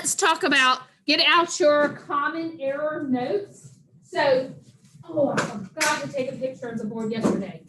let's talk about, get out your common error notes. So, oh, I forgot to take a picture of the board yesterday.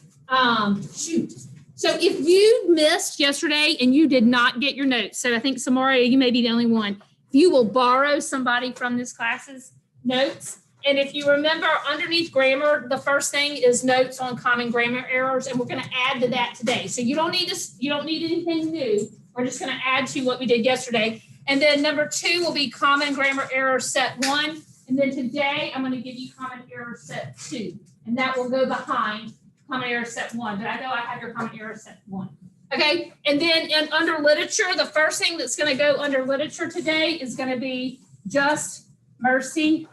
Shoot. So if you missed yesterday and you did not get your notes, so I think Samara, you may be the only one, you will borrow somebody from this class's notes. And if you remember, underneath grammar, the first thing is notes on common grammar errors, and we're going to add to that today. So you don't need anything new. We're just going to add to what we did yesterday. And then number 2 will be common grammar error set 1. And then today I'm going to give you common error set 2, and that will go behind common error set 1. But I know I have your common error set 1. Okay, and then under literature, the first thing that's going to go under literature today is going to be Just Mercy,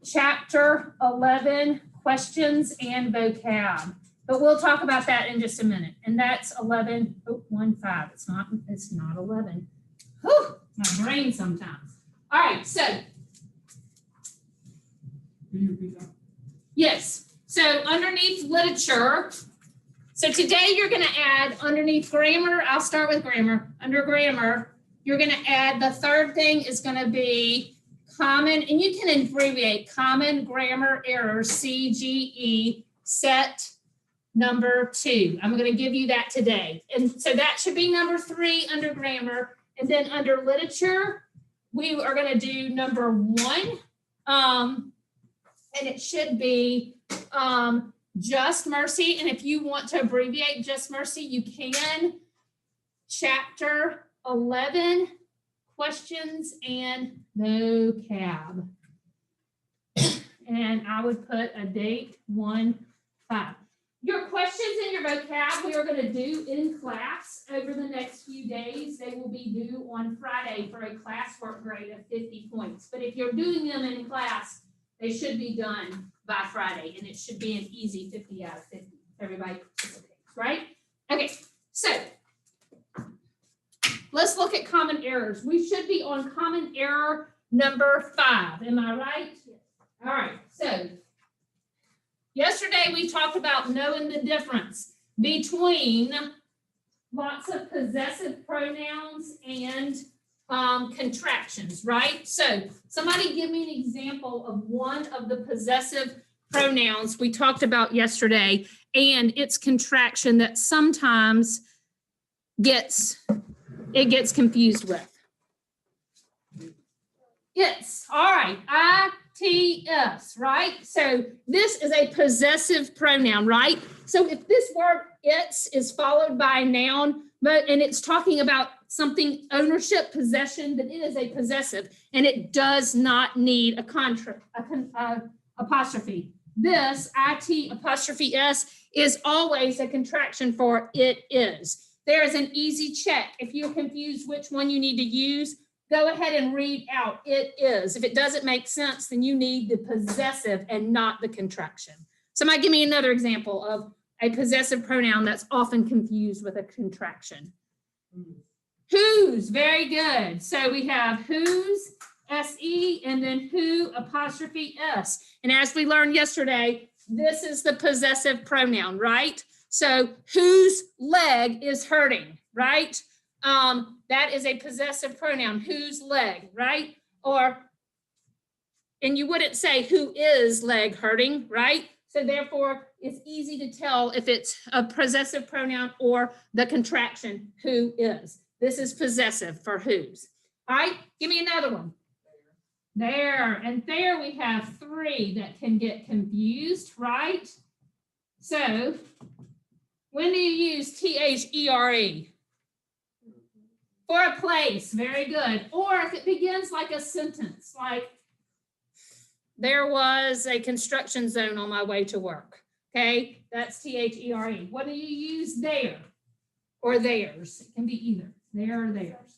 Chapter 11, questions and vocab. But we'll talk about that in just a minute. And that's 11, 1, 5. It's not 11. Whew, my brain sometimes. All right, so. Yes, so underneath literature, so today you're going to add underneath grammar, I'll start with grammar. Under grammar, you're going to add, the third thing is going to be common, and you can abbreviate common grammar errors, CGE, set number 2. I'm going to give you that today. And so that should be number 3 under grammar. And then under literature, we are going to do number 1. And it should be Just Mercy. And if you want to abbreviate Just Mercy, you can. Chapter 11, questions and vocab. And I would put a date 1/5. Your questions and your vocab we are going to do in class over the next few days. They will be due on Friday for a classwork grade of 50 points. But if you're doing them in class, they should be done by Friday, and it should be an easy 50 out of 50. Everybody participates, right? Okay, so let's look at common errors. We should be on common error number 5. Am I right? Yes. All right, so yesterday we talked about knowing the difference between lots of possessive pronouns and contractions, right? So somebody give me an example of one of the possessive pronouns we talked about yesterday and its contraction that sometimes gets confused with. It's, all right, ITS, right? So this is a possessive pronoun, right? So if this word its is followed by a noun, and it's talking about something, ownership, possession, then it is a possessive, and it does not need a apostrophe. This IT apostrophe S is always a contraction for it is. There is an easy check. If you're confused which one you need to use, go ahead and read out it is. If it doesn't make sense, then you need the possessive and not the contraction. Somebody give me another example of a possessive pronoun that's often confused with a contraction. Whose, very good. So we have whose, S-E, and then who, apostrophe S. And as we learned yesterday, this is the possessive pronoun, right? So whose leg is hurting, right? That is a possessive pronoun, whose leg, right? Or, and you wouldn't say who is leg hurting, right? So therefore, it's easy to tell if it's a possessive pronoun or the contraction, who is. This is possessive for whose. All right, give me another one. There, and there we have 3 that can get confused, right? So, when do you use THERE? For a place, very good. Or if it begins like a sentence, like, there was a construction zone on my way to work. Okay, that's THERE. What do you use there? Or theirs? It can be either. There or theirs.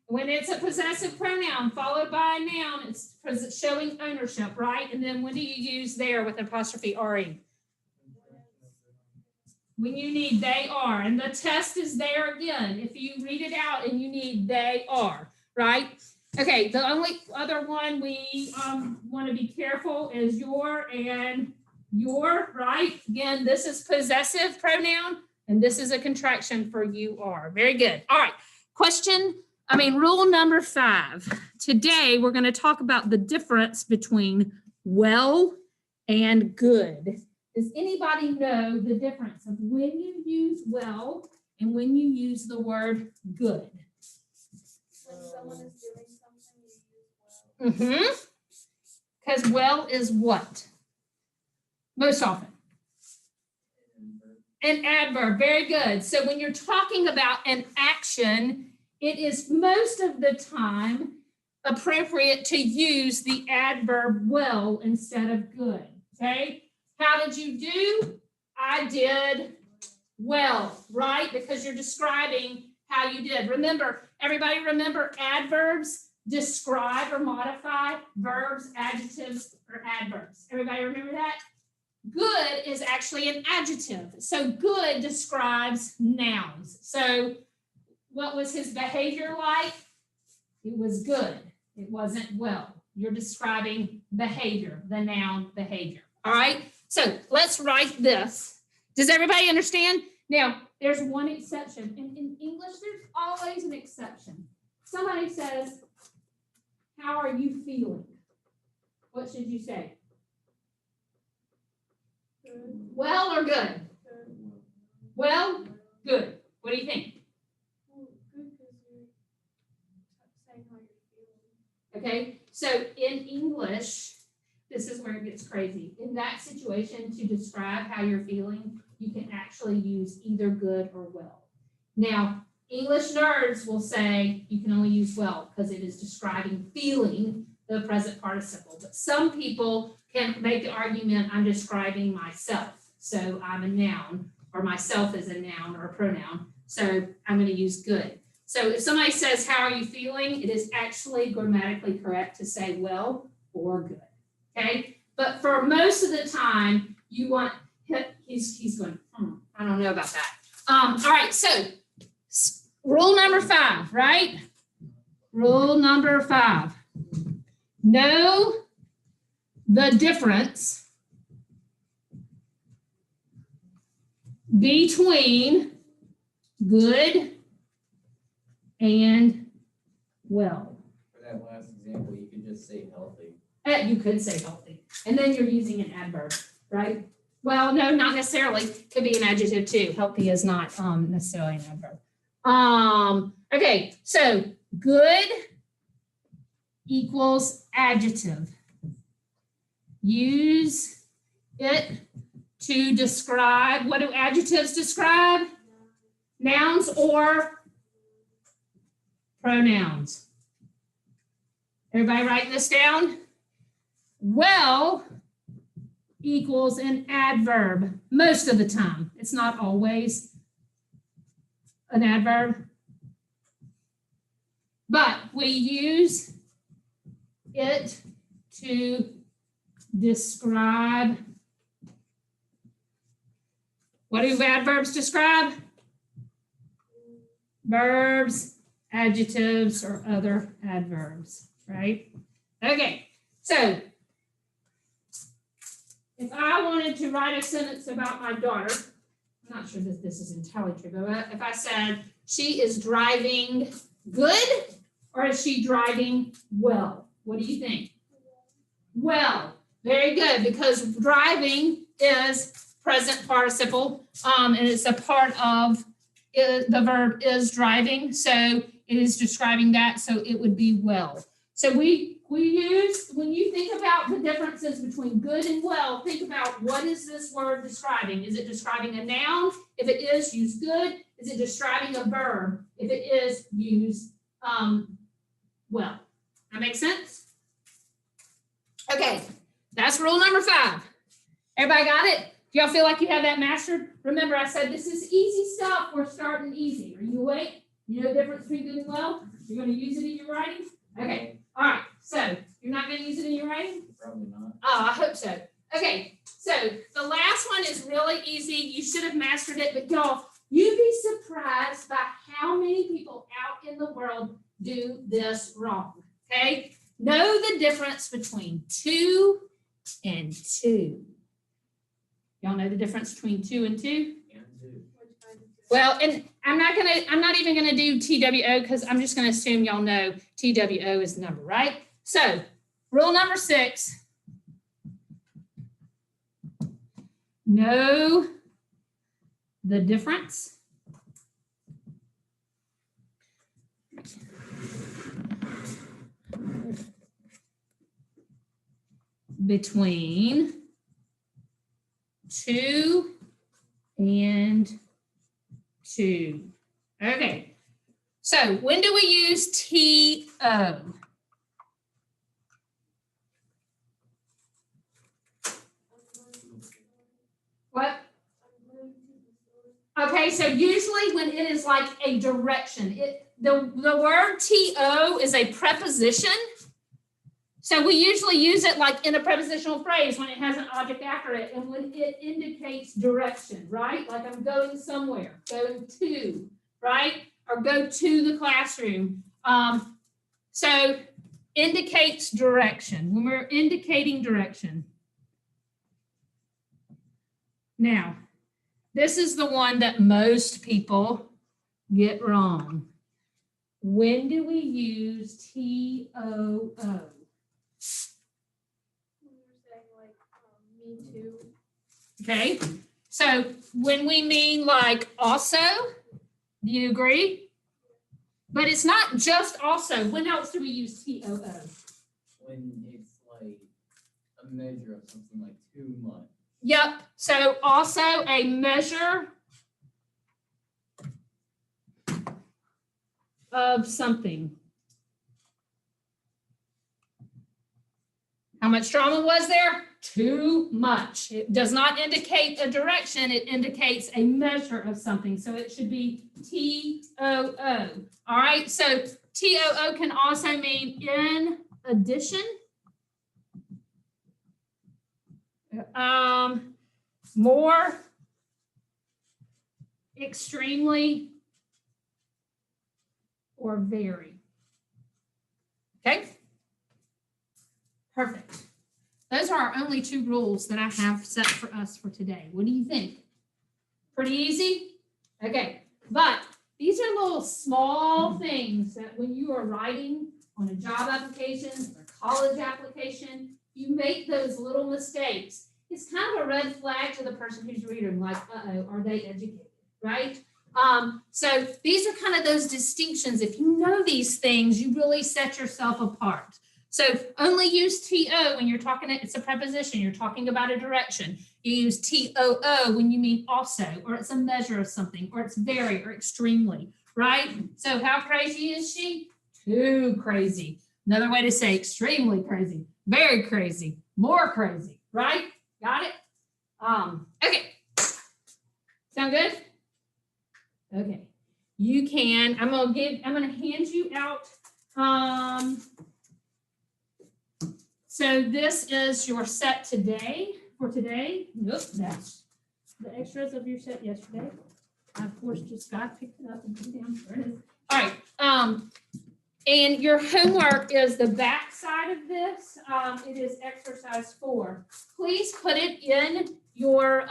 When it's a possessive pronoun followed by a noun, it's showing ownership, right? And then when do you use there with apostrophe RE? When you need they are. And the test is there again. If you read it out and you need they are, right? Okay, the only other one we want to be careful is your and your, right? Again, this is possessive pronoun, and this is a contraction for you are. Very good. All right, question Rule number 5. Today, we're going to talk about the difference between well and good. Does anybody know the difference of when you use well and when you use the word good? When someone is doing something, you use well. Because well is what? Most often. An adverb. Very good. So when you're talking about an action, it is most of the time appropriate to use the adverb well instead of good. Okay? How did you do? I did well, right? Because you're describing how you did. Remember, everybody remember adverbs describe or modify verbs, adjectives, or adverbs. Everybody remember that? Good is actually an adjective. So good describes nouns. So what was his behavior like? It was good. It wasn't well. You're describing behavior, the noun behavior. All right? So let's write this. Does everybody understand? Now, there's one exception. In English, there's always an exception. Somebody says, how are you feeling? What should you say? Good. Well or good? Good. Well, good. What do you think? Well, good because you're saying how you're feeling. Okay, so in English, this is where it gets crazy. In that situation, to describe how you're feeling, you can actually use either good or well. Now, English nerds will say you can only use well because it is describing feeling, the present participle. But some people can make the argument, I'm describing myself. So I'm a noun, or myself is a noun or a pronoun. So I'm going to use good. So if somebody says, how are you feeling? It is actually grammatically correct to say well or good. Okay? But for most of the time, you want, he's going, I don't know about that. All right, so rule number 5, right? Rule number 5. Know the difference between good and well. For that last example, you could just say healthy. You could say healthy, and then you're using an adverb, right? Well, no, not necessarily. Could be an adjective too. Healthy is not necessarily an adverb. Okay, so good equals adjective. Use it to describe. What do adjectives describe? Nouns or pronouns. Everybody writing this down? Well equals an adverb most of the time. It's not always an adverb, but we use it to describe. What do adverbs describe? Verbs, adjectives, or other adverbs, right? Okay, so if I wanted to write a sentence about my daughter, I'm not sure that this is entirely true, but if I said she is driving good or is she driving well? What do you think? Well, very good, because driving is present participle, and it's a part of the verb is driving, so it is describing that, so it would be well. So we use, when you think about the differences between good and well, think about what is this word describing? Is it describing a noun? If it is, use good. Is it describing a verb? If it is, use well. That makes sense? Okay, that's rule number 5. Everybody got it? Do y'all feel like you have that mastered? Remember, I said this is easy stuff. We're starting easy. Are you awake? You know the difference between good and well? You're going to use it in your writing? Okay. All right. So you're not going to use it in your writing? Probably not. Oh, I hope so. Okay. So the last one is really easy. You should have mastered it, but y'all, you'd be surprised by how many people out in the world do this wrong. Okay. Know the difference between to and two. Y'all know the difference between 2 and 2? And two. Which kind of Well, and I'm not even gonna do TWO because I'm just gonna assume y'all know TWO is the number, right? So rule number 6. Know the difference between 2 and 2. Okay. So when do we use TO? What? Okay, so usually when it is like a direction, the word TO is a preposition. So we usually use it like in a prepositional phrase when it has an object after it and when it indicates direction, right? Like I'm going somewhere, going to, right? Or go to the classroom. So indicates direction, when we're indicating direction. Now, this is the one that most people get wrong. When do we use TOO? When you're saying like, me too. Okay, so when we mean like also, do you agree? But it's not just also. When else do we use TOO? When it's like a measure of something like too much. Yep, so also a measure of something. How much drama was there? Too much. It does not indicate a direction, it indicates a measure of something. So it should be TOO. All right, so TOO can also mean in addition. More, extremely, or very. Okay? Perfect. Those are our only 2 rules that I have set for us for today. What do you think? Pretty easy? Okay, but these are little small things that when you are writing on a job application or college application, you make those little mistakes. It's kind of a red flag to the person who's reading, like, uh-oh, are they educated, right? So these are kind of those distinctions. If you know these things, you really set yourself apart. So only use TO when you're talking, it's a preposition, you're talking about a direction. You use TOO when you mean also, or it's a measure of something, or it's very or extremely, right? So how crazy is she? Too crazy. Another way to say extremely crazy, very crazy, more crazy, right? Got it? Okay. Sound good? Okay. You can, I'm gonna hand you out. So this is your set today, for today. Nope, that's the extras of your set yesterday. I, of course, just got picked it up and put it down. There it is. All right. And your homework is the back side of this. It is exercise 4. Please put it in your,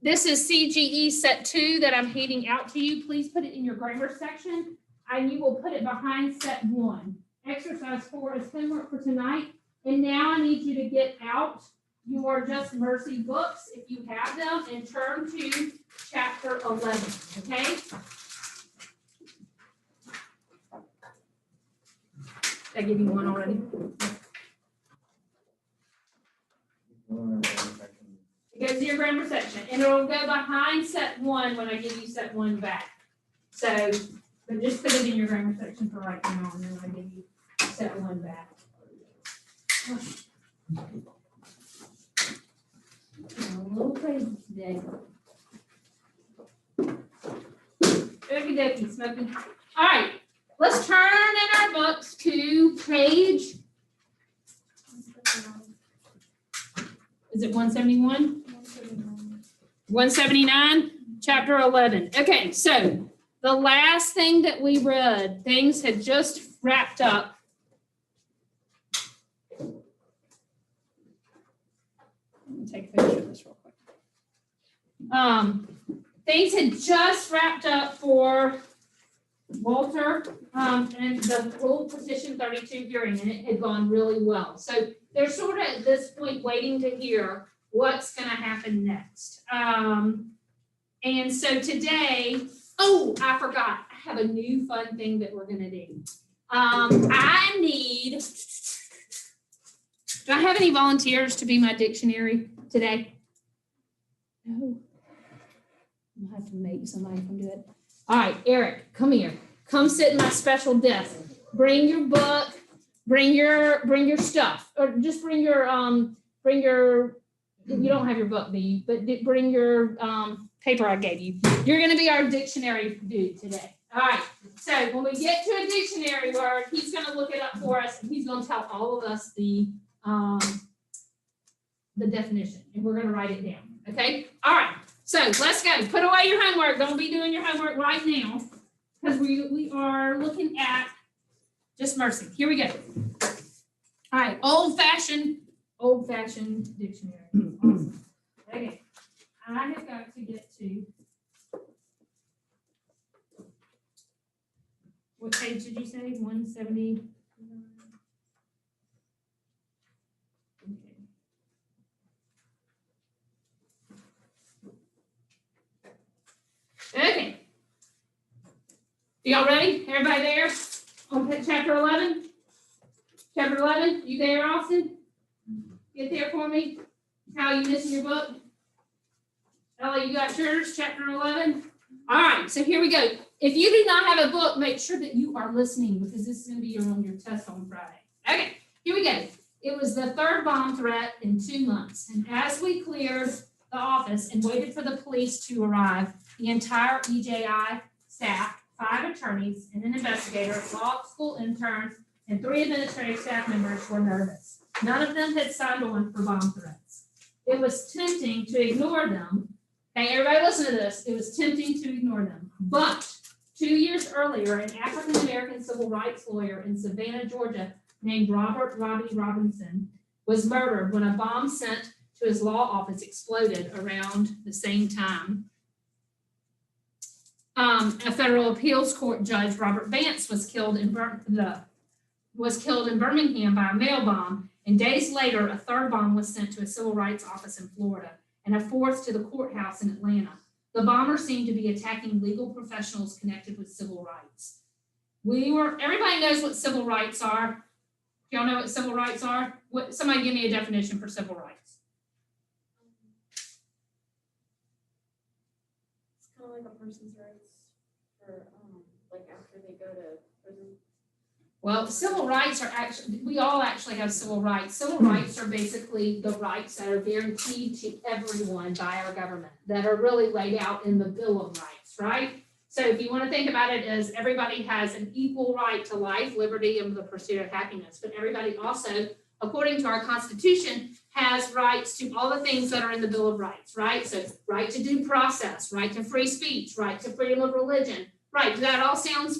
this is CGE set 2 that I'm handing out to you. Please put it in your grammar section and you will put it behind set 1. Exercise 4 is homework for tonight. And now I need you to get out your Just Mercy books, if you have them, and turn to chapter 11, okay? Did I give you one already? It goes to your grammar section, and it'll go behind set 1 when I give you set 1 back. So, but just put it in your grammar section for right now, and then I give you set 1 back. I'm a little crazy today. Okie dokie, Smokey. All right, let's turn in our books to page, is it 171? 179, chapter 11. Okay, so the last thing that we read, things had just wrapped up. Let me take a picture of this real quick. things had just wrapped up for Walter, and the Rule Petition 32 hearing, and it had gone really well. So they're sort of at this point waiting to hear what's gonna happen next. And so today, oh, I forgot, I have a new fun thing that we're gonna do. I need, do I have any volunteers to be my dictionary today? No. I'll have to make somebody come do it. All right, Eric, come here. Come sit in my special desk. Bring your book, bring your stuff, or just bring your, you don't have your book, do you? But bring your, paper I gave you. You're gonna be our dictionary dude today. All right, so when we get to a dictionary word, he's gonna look it up for us, and he's gonna tell all of us the definition, and we're gonna write it down, okay? All right, so let's go. Put away your homework. Don't be doing your homework right now, because we are looking at just mercy. Here we go. All right, old-fashioned dictionary. Awesome. Okay, I have got to get to, what page did you say? 170? Okay. Y'all ready? Everybody there? On chapter 11? Chapter 11, you there, Austin? Get there for me. How are you missing your book? Ella, you got yours, chapter 11? All right, so here we go. If you do not have a book, make sure that you are listening, because this is going to be on your test on Friday. Okay, here we go. It was the third bomb threat in 2 months. And as we cleared the office and waited for the police to arrive, the entire EJI staff, 5 attorneys and an investigator, law school interns, and 3 administrative staff members were nervous. None of them had signed on for bomb threats. It was tempting to ignore them. Okay, everybody listen to this. It was tempting to ignore them. But 2 years earlier, an African-American civil rights lawyer in Savannah, Georgia, named Robert Robbie Robinson, was murdered when a bomb sent to his law office exploded around the same time. A federal appeals court judge, Robert Vance, was killed in Birmingham by a mail bomb, and days later, a third bomb was sent to a civil rights office in Florida, and a fourth to the courthouse in Atlanta. The bomber seemed to be attacking legal professionals connected with civil rights. Everybody knows what civil rights are. Y'all know what civil rights are? Somebody give me a definition for civil rights. It's kind of like a person's rights for, like after they go to prison. Well, civil rights are actually, we all actually have civil rights. Civil rights are basically the rights that are guaranteed to everyone by our government, that are really laid out in the Bill of Rights, right? So if you want to think about it as everybody has an equal right to life, liberty, and the pursuit of happiness, but everybody also, according to our Constitution, has rights to all the things that are in the Bill of Rights, right? So right to due process, right to free speech, right to freedom of religion, right? Does that all sound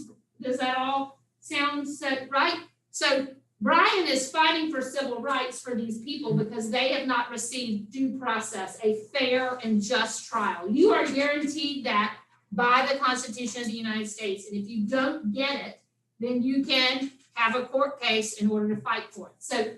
right? So Brian is fighting for civil rights for these people because they have not received due process, a fair and just trial. You are guaranteed that by the Constitution of the United States. And if you don't get it, then you can have a court case in order to fight for it. So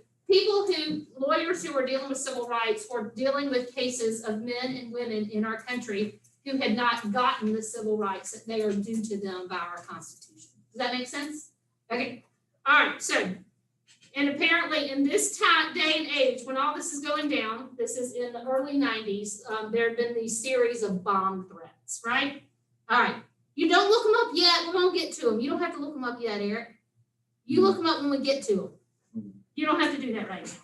lawyers who are dealing with civil rights or dealing with cases of men and women in our country who had not gotten the civil rights that they are due to them by our Constitution. Does that make sense? Okay. All right. So, and apparently in this day and age, when all this is going down, this is in the early 90s, there have been these series of bomb threats, right? All right. You don't look them up yet. We're going to get to them. You don't have to look them up yet, Eric. You look them up when we get to them. You don't have to do that right now.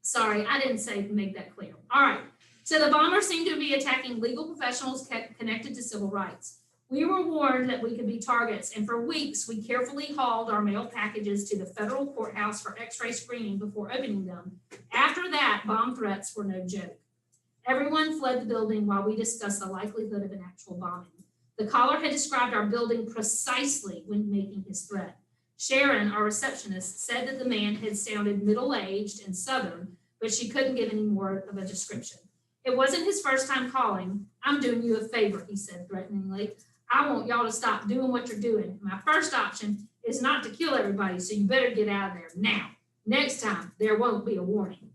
Sorry, I didn't make that clear. All right. So the bombers seem to be attacking legal professionals connected to civil rights. We were warned that we could be targets, and for weeks, we carefully hauled our mail packages to the federal courthouse for x-ray screening before opening them. After that, bomb threats were no joke. Everyone fled the building while we discussed the likelihood of an actual bombing. The caller had described our building precisely when making his threat. Sharon, our receptionist, said that the man had sounded middle-aged and Southern, but she couldn't give any more of a description. It wasn't his first time calling. I'm doing you a favor, he said threateningly. I want y'all to stop doing what you're doing. My first option is not to kill everybody, so you better get out of there now. Next time, there won't be a warning.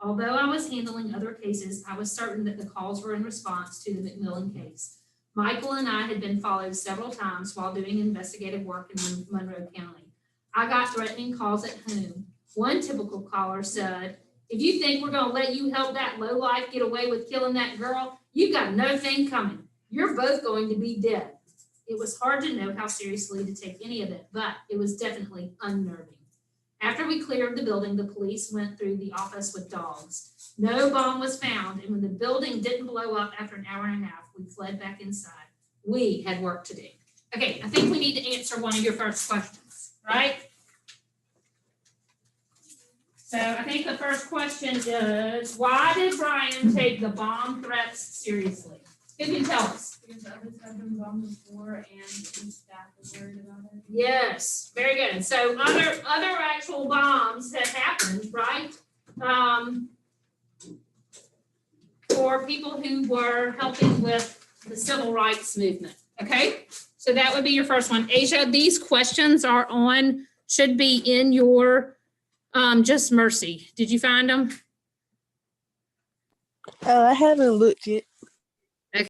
Although I was handling other cases, I was certain that the calls were in response to the McMillan case. Michael and I had been followed several times while doing investigative work in Monroe County. I got threatening calls at home. One typical caller said, if you think we're gonna let you help that lowlife get away with killing that girl, you've got no thing coming. You're both going to be dead. It was hard to know how seriously to take any of it, but it was definitely unnerving. After we cleared the building, the police went through the office with dogs. No bomb was found, and when the building didn't blow up after an hour and a half, we fled back inside. We had work to do. Okay, I think we need to answer one of your first questions, right? So I think the first question is, why did Brian take the bomb threats seriously? Who can tell us? Because others have been bombed before and the staff is worried about it. Yes, very good. So other actual bombs have happened, right? For people who were helping with the civil rights movement, okay? So that would be your first one. Asia, these questions are on, should be in your Just Mercy. Did you find them? I haven't looked yet.